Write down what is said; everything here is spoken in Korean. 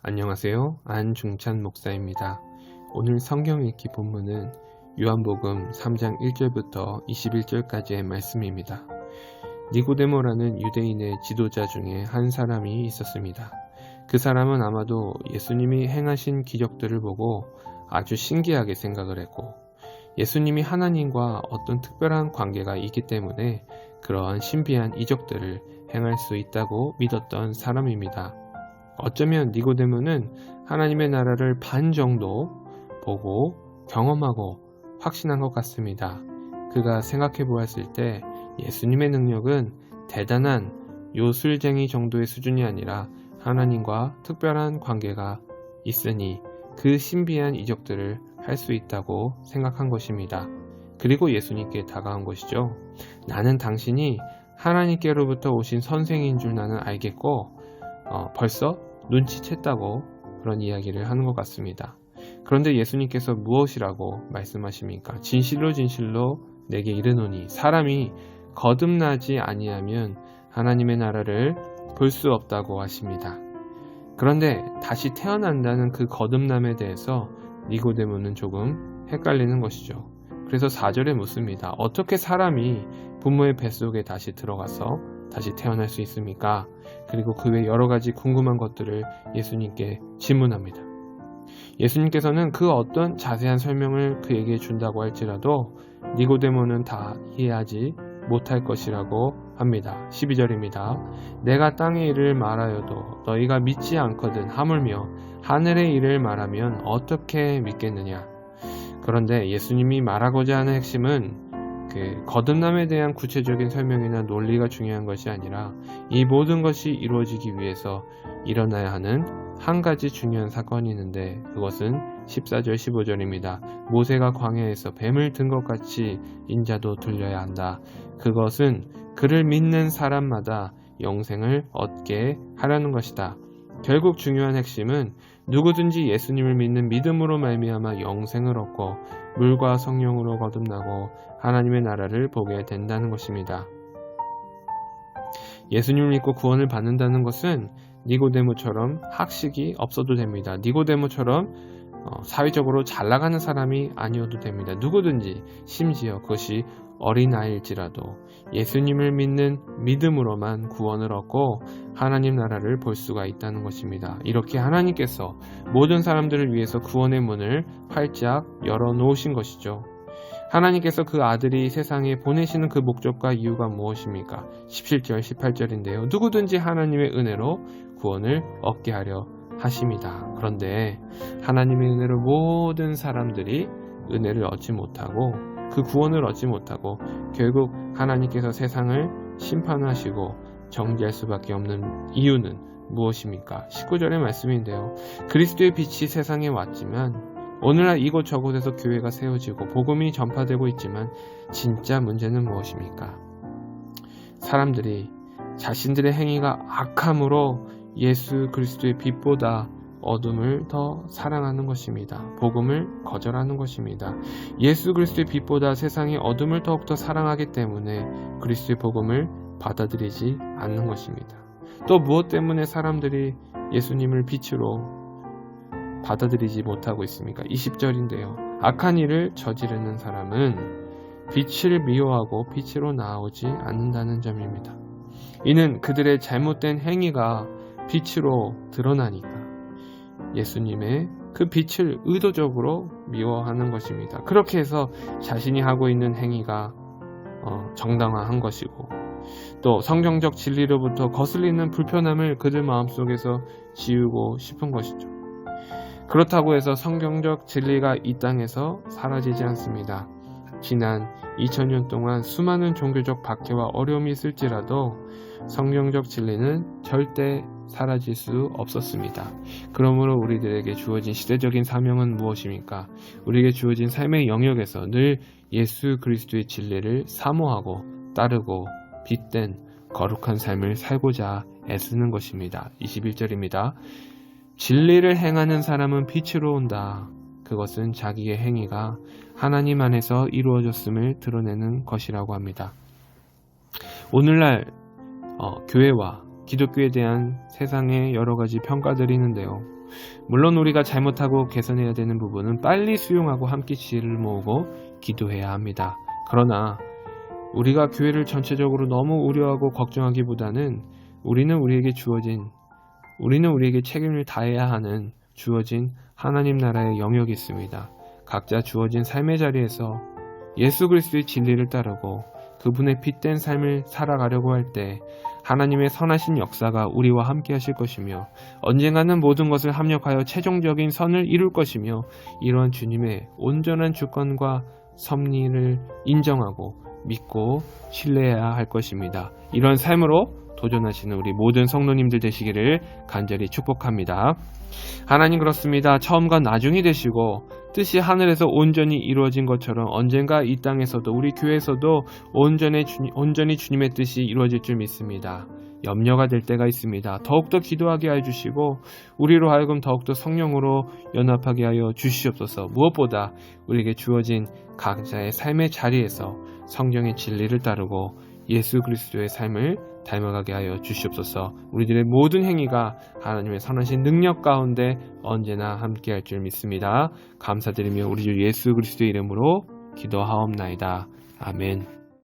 안녕하세요. 안중찬 목사입니다. 오늘 성경 읽기 본문은 요한복음 3장 1절부터 21절까지의 말씀입니다. 니고데모라는 유대인의 지도자 중에 한 사람이 있었습니다. 그 사람은 아마도 예수님이 행하신 기적들을 보고 아주 신기하게 생각을 했고, 예수님이 하나님과 어떤 특별한 관계가 있기 때문에 그러한 신비한 이적들을 행할 수 있다고 믿었던 사람입니다. 어쩌면 니고데모는 하나님의 나라를 반 정도 보고 경험하고 확신한 것 같습니다. 그가 생각해 보았을 때 예수님의 능력은 대단한 요술쟁이 정도의 수준이 아니라 하나님과 특별한 관계가 있으니 그 신비한 이적들을 할 수 있다고 생각한 것입니다. 그리고 예수님께 다가온 것이죠. 나는 당신이 하나님께로부터 오신 선생인 줄 나는 알겠고 벌써 눈치챘다고 그런 이야기를 하는 것 같습니다. 그런데 예수님께서 무엇이라고 말씀하십니까? 진실로 진실로 내게 이르노니 사람이 거듭나지 아니하면 하나님의 나라를 볼 수 없다고 하십니다. 그런데 다시 태어난다는 그 거듭남에 대해서 니고데모는 조금 헷갈리는 것이죠. 그래서 4절에 묻습니다. 어떻게 사람이 부모의 뱃속에 다시 들어가서 다시 태어날 수 있습니까? 그리고 그 외 여러 가지 궁금한 것들을 예수님께 질문합니다. 예수님께서는 그 어떤 자세한 설명을 그에게 준다고 할지라도 니고데모는 다 이해하지 못할 것이라고 합니다. 12절입니다. 내가 땅의 일을 말하여도 너희가 믿지 않거든 하물며 하늘의 일을 말하면 어떻게 믿겠느냐? 그런데 예수님이 말하고자 하는 핵심은 그 거듭남에 대한 구체적인 설명이나 논리가 중요한 것이 아니라 이 모든 것이 이루어지기 위해서 일어나야 하는 한 가지 중요한 사건이 있는데 그것은 14절 15절입니다. 모세가 광야에서 뱀을 든 것 같이 인자도 들려야 한다. 그것은 그를 믿는 사람마다 영생을 얻게 하려는 것이다. 결국 중요한 핵심은 누구든지 예수님을 믿는 믿음으로 말미암아 영생을 얻고 물과 성령으로 거듭나고 하나님의 나라를 보게 된다는 것입니다. 예수님을 믿고 구원을 받는다는 것은 니고데모처럼 학식이 없어도 됩니다. 니고데모처럼 사회적으로 잘 나가는 사람이 아니어도 됩니다. 누구든지 심지어 그것이 어린아이일지라도 예수님을 믿는 믿음으로만 구원을 얻고 하나님 나라를 볼 수가 있다는 것입니다. 이렇게 하나님께서 모든 사람들을 위해서 구원의 문을 활짝 열어놓으신 것이죠. 하나님께서 그 아들이 세상에 보내시는 그 목적과 이유가 무엇입니까? 17절, 18절인데요. 누구든지 하나님의 은혜로 구원을 얻게 하려 하십니다. 그런데 하나님의 은혜로 모든 사람들이 은혜를 얻지 못하고 그 구원을 얻지 못하고 결국 하나님께서 세상을 심판하시고 정죄할 수밖에 없는 이유는 무엇입니까? 19절의 말씀인데요. 그리스도의 빛이 세상에 왔지만 오늘날 이곳 저곳에서 교회가 세워지고 복음이 전파되고 있지만 진짜 문제는 무엇입니까? 사람들이 자신들의 행위가 악함으로 예수 그리스도의 빛보다 어둠을 더 사랑하는 것입니다. 복음을 거절하는 것입니다. 예수 그리스도의 빛보다 세상의 어둠을 더욱더 사랑하기 때문에 그리스도의 복음을 받아들이지 않는 것입니다. 또 무엇 때문에 사람들이 예수님을 빛으로 받아들이지 못하고 있습니까? 20절인데요. 악한 일을 저지르는 사람은 빛을 미워하고 빛으로 나오지 않는다는 점입니다. 이는 그들의 잘못된 행위가 빛으로 드러나니까 예수님의 그 빛을 의도적으로 미워하는 것입니다. 그렇게 해서 자신이 하고 있는 행위가 정당화한 것이고 또 성경적 진리로부터 거슬리는 불편함을 그들 마음속에서 지우고 싶은 것이죠. 그렇다고 해서 성경적 진리가 이 땅에서 사라지지 않습니다. 지난 2000년 동안 수많은 종교적 박해와 어려움이 있을지라도 성경적 진리는 절대 사라질 수 없었습니다. 그러므로 우리들에게 주어진 시대적인 사명은 무엇입니까? 우리에게 주어진 삶의 영역에서 늘 예수 그리스도의 진리를 사모하고 따르고 빛된 거룩한 삶을 살고자 애쓰는 것입니다. 21절입니다. 진리를 행하는 사람은 빛으로 온다. 그것은 자기의 행위가 하나님 안에서 이루어졌음을 드러내는 것이라고 합니다. 오늘날 교회와 기독교에 대한 세상의 여러 가지 평가들이 있는데요. 물론 우리가 잘못하고 개선해야 되는 부분은 빨리 수용하고 함께 지혜를 모으고 기도해야 합니다. 그러나 우리가 교회를 전체적으로 너무 우려하고 걱정하기보다는 우리는 우리에게 책임을 다해야 하는 주어진 하나님 나라의 영역이 있습니다. 각자 주어진 삶의 자리에서 예수 그리스도의 진리를 따르고 그분의 핏된 삶을 살아가려고 할 때 하나님의 선하신 역사가 우리와 함께 하실 것이며 언젠가는 모든 것을 합력하여 최종적인 선을 이룰 것이며 이러한 주님의 온전한 주권과 섭리를 인정하고 믿고 신뢰해야 할 것입니다. 이런 삶으로 도전하시는 우리 모든 성도님들 되시기를 간절히 축복합니다. 하나님 그렇습니다. 처음과 나중이 되시고 뜻이 하늘에서 온전히 이루어진 것처럼 언젠가 이 땅에서도 우리 교회에서도 온전히 주님의 뜻이 이루어질 줄 믿습니다. 염려가 될 때가 있습니다. 더욱더 기도하게 해주시고 우리로 하여금 더욱더 성령으로 연합하게 하여 주시옵소서. 무엇보다 우리에게 주어진 각자의 삶의 자리에서 성경의 진리를 따르고 예수 그리스도의 삶을 닮아가게 하여 주시옵소서. 우리들의 모든 행위가 하나님의 선하신 능력 가운데 언제나 함께할 줄 믿습니다. 감사드리며 우리 주 예수 그리스도의 이름으로 기도하옵나이다. 아멘.